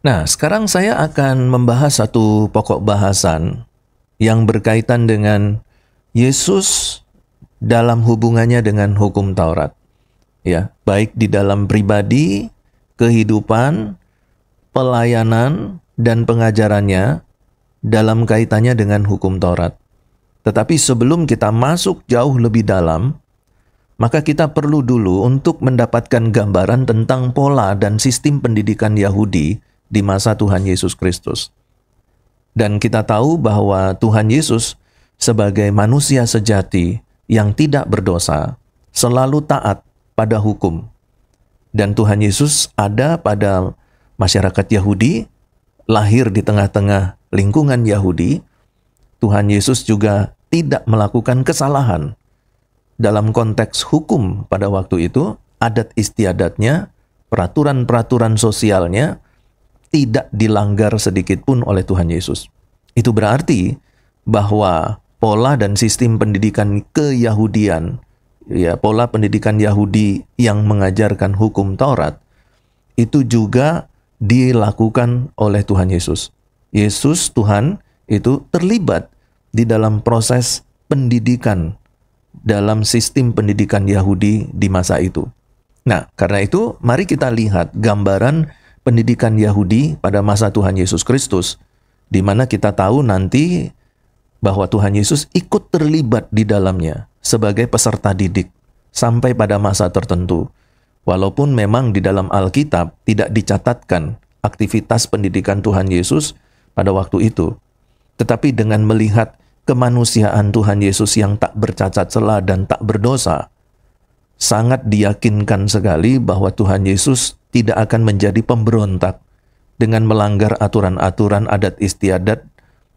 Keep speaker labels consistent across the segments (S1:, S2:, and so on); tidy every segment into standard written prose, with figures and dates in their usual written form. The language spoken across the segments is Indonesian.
S1: Nah, sekarang saya akan membahas satu pokok bahasan yang berkaitan dengan Yesus dalam hubungannya dengan hukum Taurat. Ya, baik di dalam pribadi, kehidupan, pelayanan, dan pengajarannya dalam kaitannya dengan hukum Taurat. Tetapi sebelum kita masuk jauh lebih dalam, maka kita perlu dulu untuk mendapatkan gambaran tentang pola dan sistem pendidikan Yahudi di masa Tuhan Yesus Kristus. Dan kita tahu bahwa Tuhan Yesus sebagai manusia sejati yang tidak berdosa, selalu taat pada hukum. Dan Tuhan Yesus ada pada masyarakat Yahudi, lahir di tengah-tengah lingkungan Yahudi. Tuhan Yesus juga tidak melakukan kesalahan. Dalam konteks hukum pada waktu itu, adat istiadatnya, peraturan-peraturan sosialnya, tidak dilanggar sedikit pun oleh Tuhan Yesus. Itu berarti bahwa pola dan sistem pendidikan keyahudian, ya, pola pendidikan Yahudi yang mengajarkan hukum Taurat, itu juga dilakukan oleh Tuhan Yesus. Yesus, Tuhan, itu terlibat di dalam proses pendidikan dalam sistem pendidikan Yahudi di masa itu. Nah, karena itu mari kita lihat gambaran pendidikan Yahudi pada masa Tuhan Yesus Kristus, di mana kita tahu nanti bahwa Tuhan Yesus ikut terlibat di dalamnya sebagai peserta didik sampai pada masa tertentu. Walaupun memang di dalam Alkitab tidak dicatatkan aktivitas pendidikan Tuhan Yesus pada waktu itu. Tetapi dengan melihat kemanusiaan Tuhan Yesus yang tak bercacat celah dan tak berdosa, sangat diyakinkan sekali bahwa Tuhan Yesus tidak akan menjadi pemberontak dengan melanggar aturan-aturan adat istiadat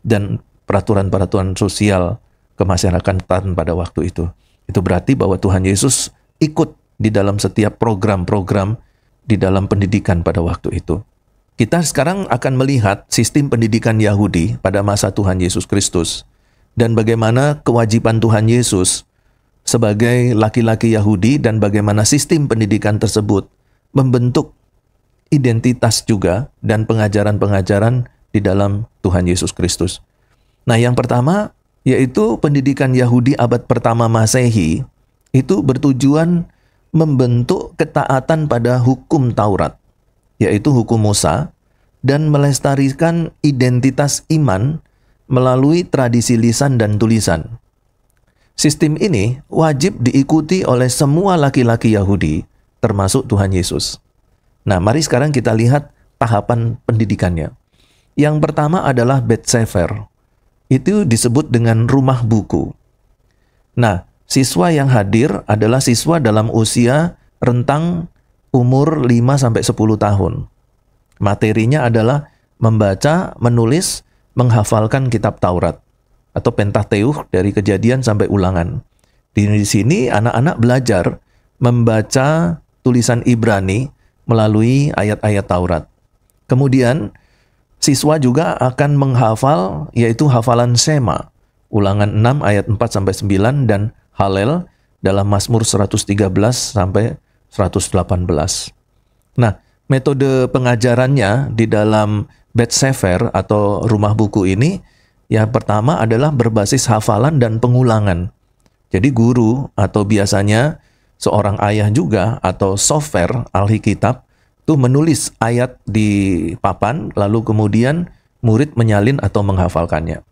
S1: dan peraturan-peraturan sosial kemasyarakatan pada waktu itu. Itu berarti bahwa Tuhan Yesus ikut di dalam setiap program-program di dalam pendidikan pada waktu itu. Kita sekarang akan melihat sistem pendidikan Yahudi pada masa Tuhan Yesus Kristus dan bagaimana kewajiban Tuhan Yesus sebagai laki-laki Yahudi dan bagaimana sistem pendidikan tersebut membentuk identitas juga dan pengajaran-pengajaran di dalam Tuhan Yesus Kristus. Nah, yang pertama yaitu pendidikan Yahudi abad pertama Masehi itu bertujuan membentuk ketaatan pada hukum Taurat, yaitu hukum Musa, dan melestarikan identitas iman melalui tradisi lisan dan tulisan. Sistem ini wajib diikuti oleh semua laki-laki Yahudi, termasuk Tuhan Yesus. Nah, mari sekarang kita lihat tahapan pendidikannya. Yang pertama adalah Bet Sefer. Itu disebut dengan rumah buku. Nah, siswa yang hadir adalah siswa dalam usia rentang umur 5-10 tahun. Materinya adalah membaca, menulis, menghafalkan kitab Taurat atau Pentateuch dari Kejadian sampai Ulangan. Di sini anak-anak belajar membaca tulisan Ibrani melalui ayat-ayat Taurat. Kemudian siswa juga akan menghafal yaitu hafalan Shema, Ulangan 6 ayat 4 sampai 9 dan Halel dalam Mazmur 113 sampai 118. Nah, metode pengajarannya di dalam Bet Sefer atau rumah buku ini, yang pertama adalah berbasis hafalan dan pengulangan. Jadi guru atau biasanya seorang ayah juga atau software ahli kitab itu menulis ayat di papan, lalu kemudian murid menyalin atau menghafalkannya.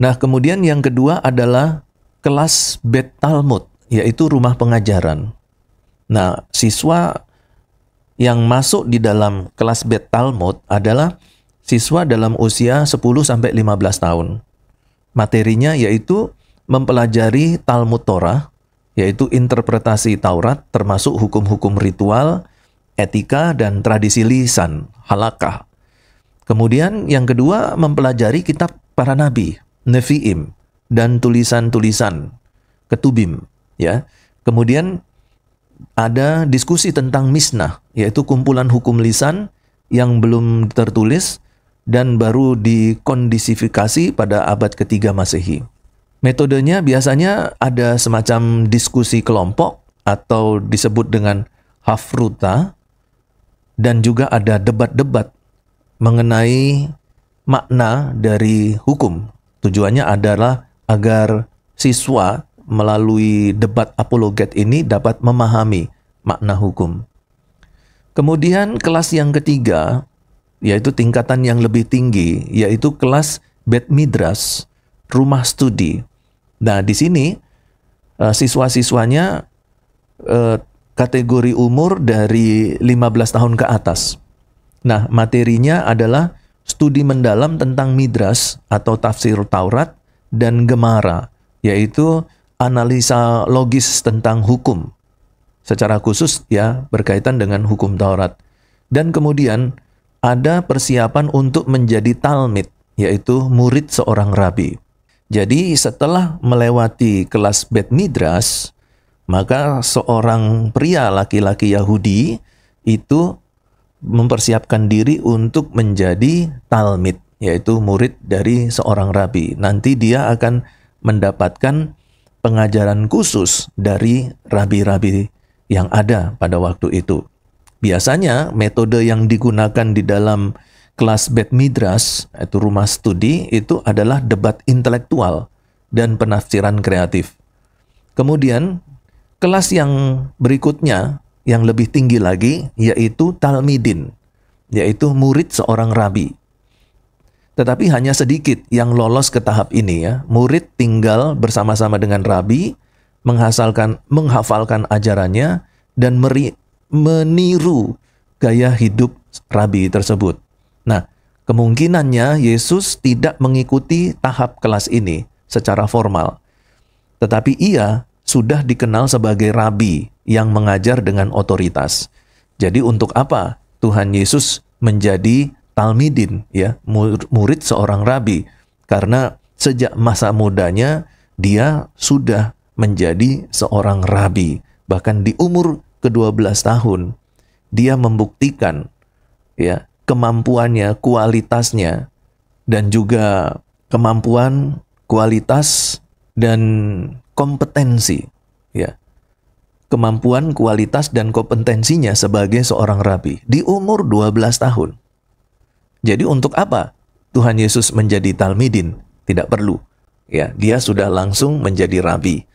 S1: Nah, kemudian yang kedua adalah kelas Bet Talmud, yaitu rumah pengajaran. Nah, siswa yang masuk di dalam kelas Bet Talmud adalah siswa dalam usia 10-15 tahun. Materinya yaitu mempelajari Talmud Torah, yaitu interpretasi Taurat, termasuk hukum-hukum ritual, etika, dan tradisi lisan, halakah. Kemudian yang kedua mempelajari kitab para nabi, Nevi'im, dan tulisan-tulisan, Ketubim. Ya. Kemudian ada diskusi tentang Misnah, yaitu kumpulan hukum lisan yang belum tertulis dan baru dikondisifikasi pada abad ketiga Masehi. Metodenya biasanya ada semacam diskusi kelompok atau disebut dengan hafruta, dan juga ada debat-debat mengenai makna dari hukum. Tujuannya adalah agar siswa melalui debat apologet ini dapat memahami makna hukum. Kemudian kelas yang ketiga, yaitu tingkatan yang lebih tinggi, yaitu kelas Bet Midrash, rumah studi. Nah, di sini siswa-siswanya kategori umur dari 15 tahun ke atas. Nah, materinya adalah studi mendalam tentang Midrash atau tafsir Taurat dan Gemara, yaitu analisa logis tentang hukum. Secara khusus ya berkaitan dengan hukum Taurat. Dan kemudian ada persiapan untuk menjadi talmid, yaitu murid seorang rabi. Jadi setelah melewati kelas Bet Midrash, maka seorang pria laki-laki Yahudi itu mempersiapkan diri untuk menjadi talmid, yaitu murid dari seorang rabi. Nanti dia akan mendapatkan pengajaran khusus dari rabi-rabi yang ada pada waktu itu. Biasanya metode yang digunakan di dalam kelas Bet Midrash, yaitu rumah studi, itu adalah debat intelektual dan penafsiran kreatif. Kemudian kelas yang berikutnya, yang lebih tinggi lagi, yaitu Talmidin, yaitu murid seorang rabi. Tetapi hanya sedikit yang lolos ke tahap ini ya. Murid tinggal bersama-sama dengan rabi, menghafalkan ajarannya, dan meniru gaya hidup rabi tersebut. Nah, kemungkinannya Yesus tidak mengikuti tahap kelas ini secara formal. Tetapi ia sudah dikenal sebagai rabi yang mengajar dengan otoritas. Jadi untuk apa Tuhan Yesus menjadi talmidin, ya, murid seorang rabi? Karena sejak masa mudanya dia sudah menjadi seorang rabi. Bahkan di umur ke-12 tahun dia membuktikan ya kemampuannya, kualitasnya, dan juga kemampuan, kualitas, dan kompetensi, ya. Kemampuan, kualitas, dan kompetensinya sebagai seorang rabi di umur 12 tahun. Jadi untuk apa Tuhan Yesus menjadi talmidin? Tidak perlu. Ya, dia sudah langsung menjadi rabi.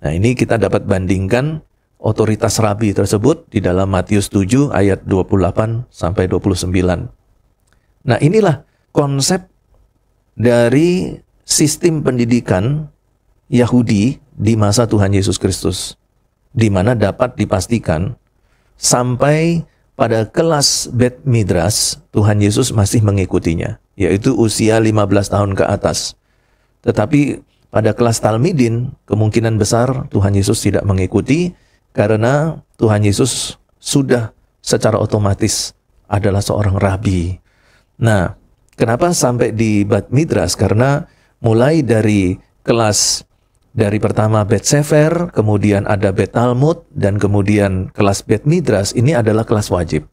S1: Nah, ini kita dapat bandingkan otoritas rabi tersebut di dalam Matius 7 ayat 28 sampai 29. Nah, inilah konsep dari sistem pendidikan Yahudi di masa Tuhan Yesus Kristus, di mana dapat dipastikan sampai pada kelas Bet Midrash Tuhan Yesus masih mengikutinya, yaitu usia 15 tahun ke atas. Tetapi pada kelas Talmidin kemungkinan besar Tuhan Yesus tidak mengikuti, karena Tuhan Yesus sudah secara otomatis adalah seorang rabi. Nah, kenapa sampai di Bet Midrash? Karena mulai dari kelas dari pertama Bet Sefer, kemudian ada Bet Talmud, dan kemudian kelas Bet Midrash, ini adalah kelas wajib.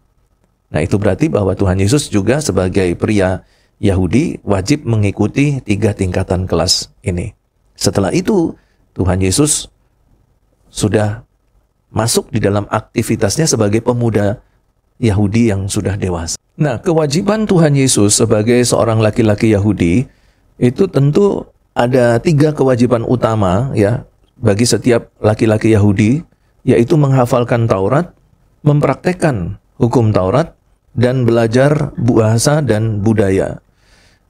S1: Nah, itu berarti bahwa Tuhan Yesus juga sebagai pria Yahudi wajib mengikuti 3 tingkatan kelas ini. Setelah itu, Tuhan Yesus sudah masuk di dalam aktivitasnya sebagai pemuda Yahudi yang sudah dewasa. Nah, kewajiban Tuhan Yesus sebagai seorang laki-laki Yahudi itu tentu ada 3 kewajiban utama ya bagi setiap laki-laki Yahudi, yaitu menghafalkan Taurat, mempraktekkan hukum Taurat, dan belajar bahasa dan budaya.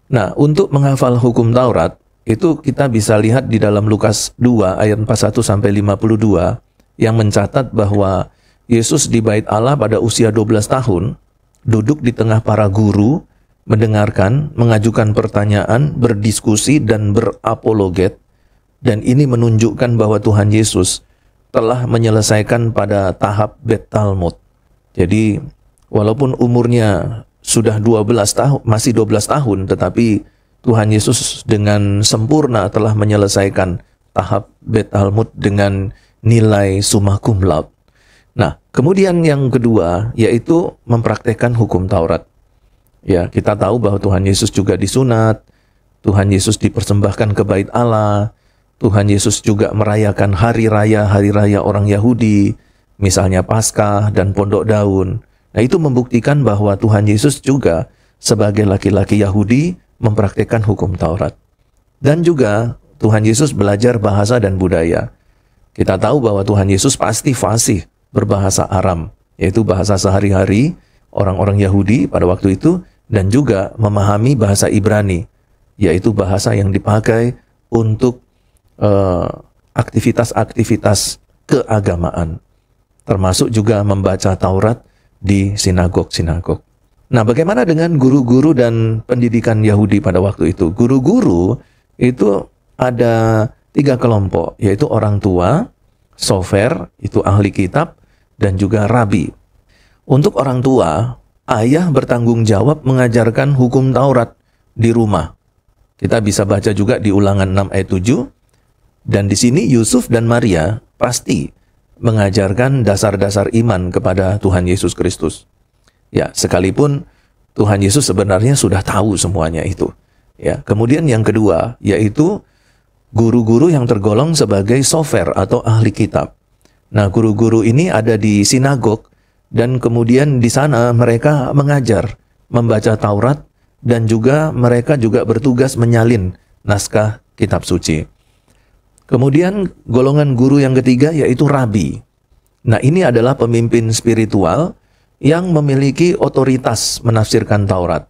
S1: Nah, untuk menghafal hukum Taurat itu kita bisa lihat di dalam Lukas 2 ayat 41 sampai 52 yang mencatat bahwa Yesus di Bait Allah pada usia 12 tahun, duduk di tengah para guru, mendengarkan, mengajukan pertanyaan, berdiskusi, dan berapologet. Dan ini menunjukkan bahwa Tuhan Yesus telah menyelesaikan pada tahap Bet Talmud. Jadi, walaupun umurnya sudah 12 tahun, masih 12 tahun, tetapi Tuhan Yesus dengan sempurna telah menyelesaikan tahap Bet Talmud dengan nilai summa cum laude. Nah, kemudian yang kedua yaitu mempraktekkan hukum Taurat. Ya, kita tahu bahwa Tuhan Yesus juga disunat, Tuhan Yesus dipersembahkan ke Bait Allah, Tuhan Yesus juga merayakan hari raya orang Yahudi, misalnya Paskah dan Pondok Daun. Nah, itu membuktikan bahwa Tuhan Yesus juga sebagai laki-laki Yahudi mempraktikkan hukum Taurat. Dan juga Tuhan Yesus belajar bahasa dan budaya. Kita tahu bahwa Tuhan Yesus pasti fasih berbahasa Aram, yaitu bahasa sehari-hari orang-orang Yahudi pada waktu itu, dan juga memahami bahasa Ibrani, yaitu bahasa yang dipakai untuk aktivitas-aktivitas keagamaan, termasuk juga membaca Taurat di sinagog-sinagog. Nah, bagaimana dengan guru-guru dan pendidikan Yahudi pada waktu itu? Guru-guru itu ada 3 kelompok, yaitu orang tua, sofer, itu ahli kitab, dan juga rabi. Untuk orang tua, ayah bertanggung jawab mengajarkan hukum Taurat di rumah. Kita bisa baca juga di Ulangan 6 ayat 7, dan di sini Yusuf dan Maria pasti mengajarkan dasar-dasar iman kepada Tuhan Yesus Kristus. Ya, sekalipun Tuhan Yesus sebenarnya sudah tahu semuanya itu. Ya, kemudian yang kedua yaitu guru-guru yang tergolong sebagai sofer atau ahli kitab. Nah, guru-guru ini ada di sinagog dan kemudian di sana mereka mengajar, membaca Taurat, dan juga mereka juga bertugas menyalin naskah kitab suci. Kemudian golongan guru yang ketiga yaitu rabi. Nah, ini adalah pemimpin spiritual yang memiliki otoritas menafsirkan Taurat.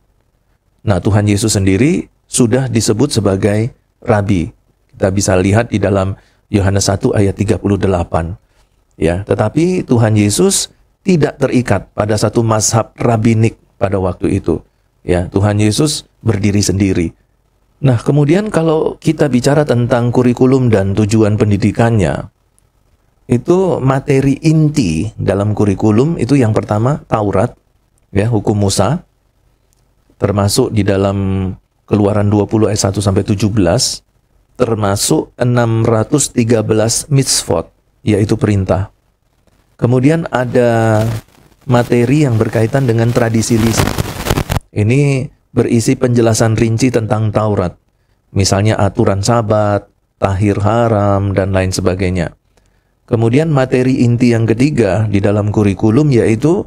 S1: Nah, Tuhan Yesus sendiri sudah disebut sebagai rabi. Kita bisa lihat di dalam Yohanes 1 ayat 38. Ya, tetapi Tuhan Yesus tidak terikat pada satu mazhab rabinik pada waktu itu. Ya, Tuhan Yesus berdiri sendiri. Nah, kemudian kalau kita bicara tentang kurikulum dan tujuan pendidikannya, itu materi inti dalam kurikulum itu yang pertama Taurat, ya, hukum Musa, termasuk di dalam Keluaran 20 ayat 1 sampai 17, termasuk 613 mitzvot, yaitu perintah. Kemudian ada materi yang berkaitan dengan tradisi lisan. Ini berisi penjelasan rinci tentang Taurat, misalnya aturan Sabat, tahir haram, dan lain sebagainya. Kemudian materi inti yang ketiga di dalam kurikulum yaitu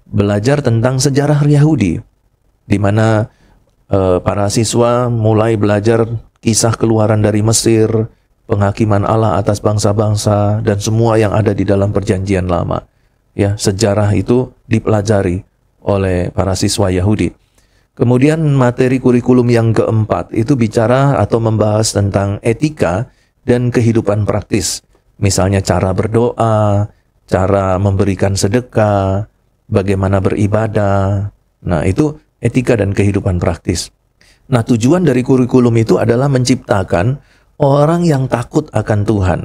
S1: belajar tentang sejarah Yahudi, di mana para siswa mulai belajar kisah keluaran dari Mesir, penghakiman Allah atas bangsa-bangsa, dan semua yang ada di dalam perjanjian lama. Ya, sejarah itu dipelajari oleh para siswa Yahudi. Kemudian materi kurikulum yang keempat itu bicara atau membahas tentang etika dan kehidupan praktis. Misalnya cara berdoa, cara memberikan sedekah, bagaimana beribadah. Nah, itu etika dan kehidupan praktis. Nah, tujuan dari kurikulum itu adalah menciptakan orang yang takut akan Tuhan.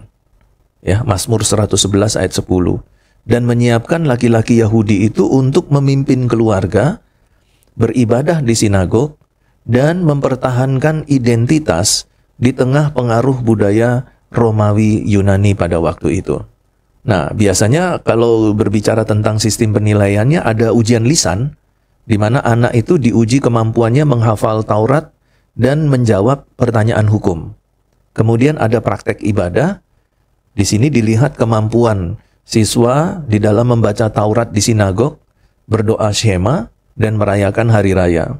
S1: Ya, Mazmur 111 ayat 10. Dan menyiapkan laki-laki Yahudi itu untuk memimpin keluarga, beribadah di sinagog, dan mempertahankan identitas di tengah pengaruh budaya Romawi Yunani pada waktu itu. Nah, biasanya kalau berbicara tentang sistem penilaiannya ada ujian lisan, di mana anak itu diuji kemampuannya menghafal Taurat dan menjawab pertanyaan hukum. Kemudian ada praktek ibadah. Di sini dilihat kemampuan siswa di dalam membaca Taurat di sinagog, berdoa Shema, dan merayakan hari raya.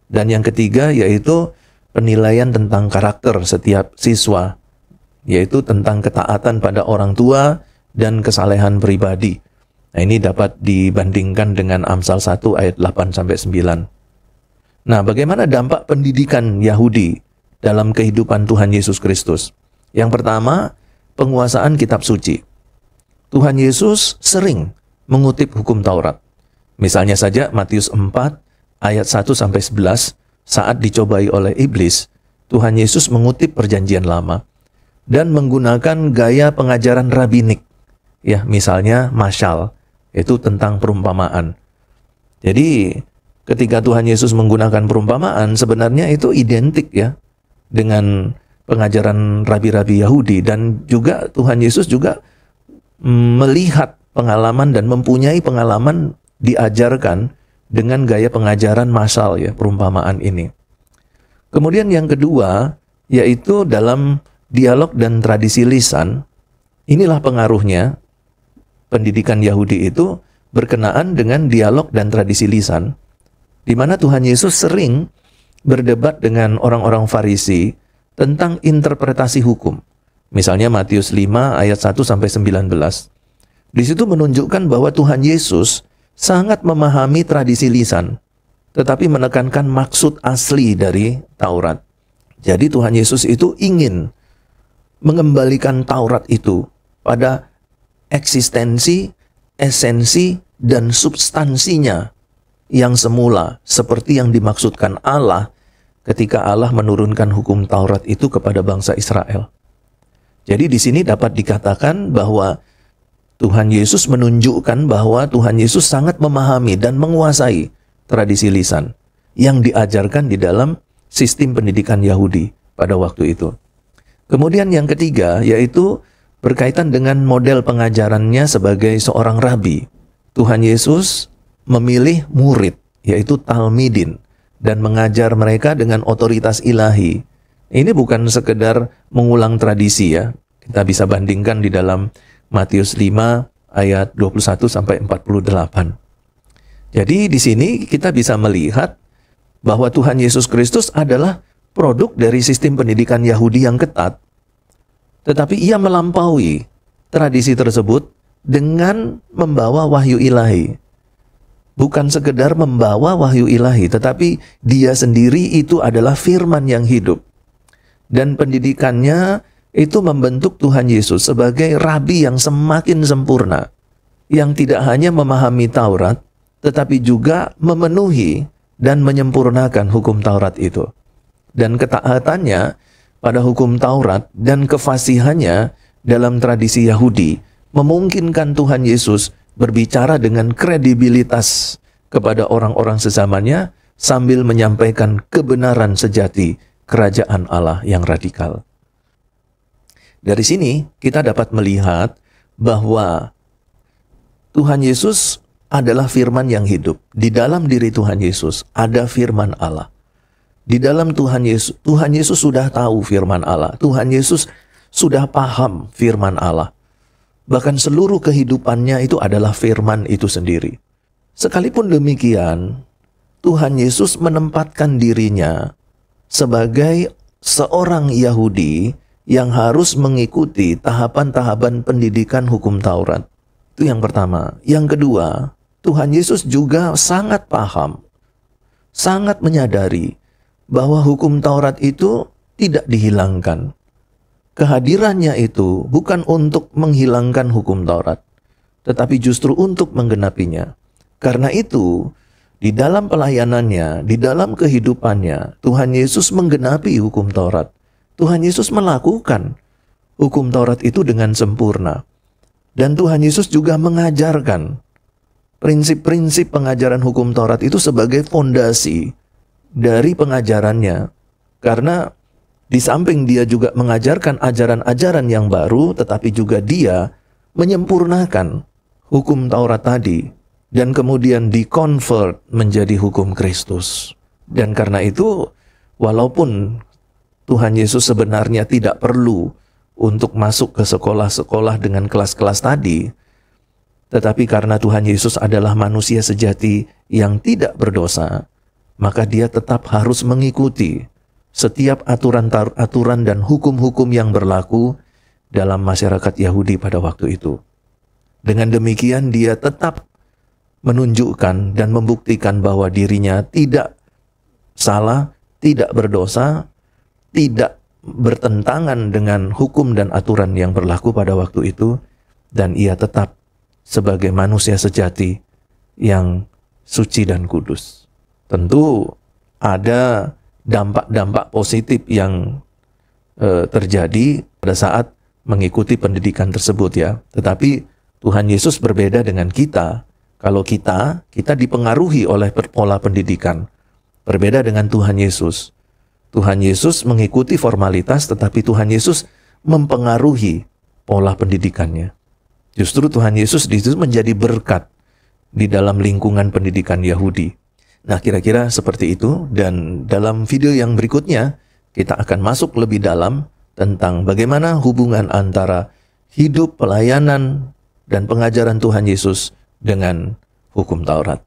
S1: Dan yang ketiga yaitu penilaian tentang karakter setiap siswa, yaitu tentang ketaatan pada orang tua dan kesalehan pribadi. Nah, ini dapat dibandingkan dengan Amsal 1 ayat 8-9. Nah, bagaimana dampak pendidikan Yahudi dalam kehidupan Tuhan Yesus Kristus? Yang pertama, penguasaan kitab suci. Tuhan Yesus sering mengutip hukum Taurat. Misalnya saja Matius 4 ayat 1-11, saat dicobai oleh iblis, Tuhan Yesus mengutip perjanjian lama dan menggunakan gaya pengajaran rabinik. Ya, misalnya masyal, itu tentang perumpamaan. Jadi, ketika Tuhan Yesus menggunakan perumpamaan, sebenarnya itu identik ya dengan pengajaran rabi-rabi Yahudi, dan juga Tuhan Yesus juga melihat pengalaman dan mempunyai pengalaman diajarkan dengan gaya pengajaran masyal ya, perumpamaan ini. Kemudian yang kedua yaitu dalam dialog dan tradisi lisan. Inilah pengaruhnya pendidikan Yahudi itu berkenaan dengan dialog dan tradisi lisan. di mana Tuhan Yesus sering berdebat dengan orang-orang Farisi tentang interpretasi hukum. Misalnya Matius 5 ayat 1 sampai 19. Di situ menunjukkan bahwa Tuhan Yesus sangat memahami tradisi lisan, tetapi menekankan maksud asli dari Taurat. Jadi Tuhan Yesus itu ingin mengembalikan Taurat itu pada eksistensi, esensi, dan substansinya yang semula, seperti yang dimaksudkan Allah ketika Allah menurunkan hukum Taurat itu kepada bangsa Israel. Jadi di sini dapat dikatakan bahwa Tuhan Yesus menunjukkan bahwa Tuhan Yesus sangat memahami dan menguasai tradisi lisan yang diajarkan di dalam sistem pendidikan Yahudi pada waktu itu. Kemudian yang ketiga yaitu berkaitan dengan model pengajarannya sebagai seorang rabi. Tuhan Yesus memilih murid, yaitu talmidin, dan mengajar mereka dengan otoritas ilahi. Ini bukan sekedar mengulang tradisi ya. Kita bisa bandingkan di dalam Matius 5 ayat 21 sampai 48. Jadi di sini kita bisa melihat bahwa Tuhan Yesus Kristus adalah produk dari sistem pendidikan Yahudi yang ketat. Tetapi ia melampaui tradisi tersebut dengan membawa wahyu ilahi. Bukan sekedar membawa wahyu ilahi, tetapi dia sendiri itu adalah firman yang hidup. Dan pendidikannya itu membentuk Tuhan Yesus sebagai rabi yang semakin sempurna, yang tidak hanya memahami Taurat, tetapi juga memenuhi dan menyempurnakan hukum Taurat itu. Dan ketaatannya pada hukum Taurat dan kefasihannya dalam tradisi Yahudi memungkinkan Tuhan Yesus berbicara dengan kredibilitas kepada orang-orang sezamannya sambil menyampaikan kebenaran sejati kerajaan Allah yang radikal. Dari sini kita dapat melihat bahwa Tuhan Yesus adalah firman yang hidup. Di dalam diri Tuhan Yesus ada firman Allah. Di dalam Tuhan Yesus sudah tahu firman Allah. Tuhan Yesus sudah paham firman Allah. Bahkan seluruh kehidupannya itu adalah firman itu sendiri. Sekalipun demikian, Tuhan Yesus menempatkan dirinya sebagai seorang Yahudi yang harus mengikuti tahapan-tahapan pendidikan hukum Taurat. Itu yang pertama. Yang kedua, Tuhan Yesus juga sangat paham, sangat menyadari bahwa hukum Taurat itu tidak dihilangkan. Kehadirannya itu bukan untuk menghilangkan hukum Taurat, tetapi justru untuk menggenapinya. Karena itu, di dalam pelayanannya, di dalam kehidupannya, Tuhan Yesus menggenapi hukum Taurat. Tuhan Yesus melakukan hukum Taurat itu dengan sempurna. Dan Tuhan Yesus juga mengajarkan prinsip-prinsip pengajaran hukum Taurat itu sebagai fondasi dari pengajarannya. Karena di samping dia juga mengajarkan ajaran-ajaran yang baru, tetapi juga dia menyempurnakan hukum Taurat tadi dan kemudian di-convert menjadi hukum Kristus. Dan karena itu, walaupun Tuhan Yesus sebenarnya tidak perlu untuk masuk ke sekolah-sekolah dengan kelas-kelas tadi, tetapi karena Tuhan Yesus adalah manusia sejati yang tidak berdosa, maka dia tetap harus mengikuti setiap aturan-aturan dan hukum-hukum yang berlaku dalam masyarakat Yahudi pada waktu itu. Dengan demikian dia tetap menunjukkan dan membuktikan bahwa dirinya tidak salah, tidak berdosa, tidak bertentangan dengan hukum dan aturan yang berlaku pada waktu itu, dan ia tetap sebagai manusia sejati yang suci dan kudus. Tentu ada dampak-dampak positif yang terjadi pada saat mengikuti pendidikan tersebut ya. Tetapi Tuhan Yesus berbeda dengan kita. Kalau kita dipengaruhi oleh pola pendidikan. Berbeda dengan Tuhan Yesus. Tuhan Yesus mengikuti formalitas, tetapi Tuhan Yesus mempengaruhi pola pendidikannya. Justru Tuhan Yesus di situ menjadi berkat di dalam lingkungan pendidikan Yahudi. Nah, kira-kira seperti itu. Dan dalam video yang berikutnya, kita akan masuk lebih dalam tentang bagaimana hubungan antara hidup, pelayanan, dan pengajaran Tuhan Yesus dengan hukum Taurat.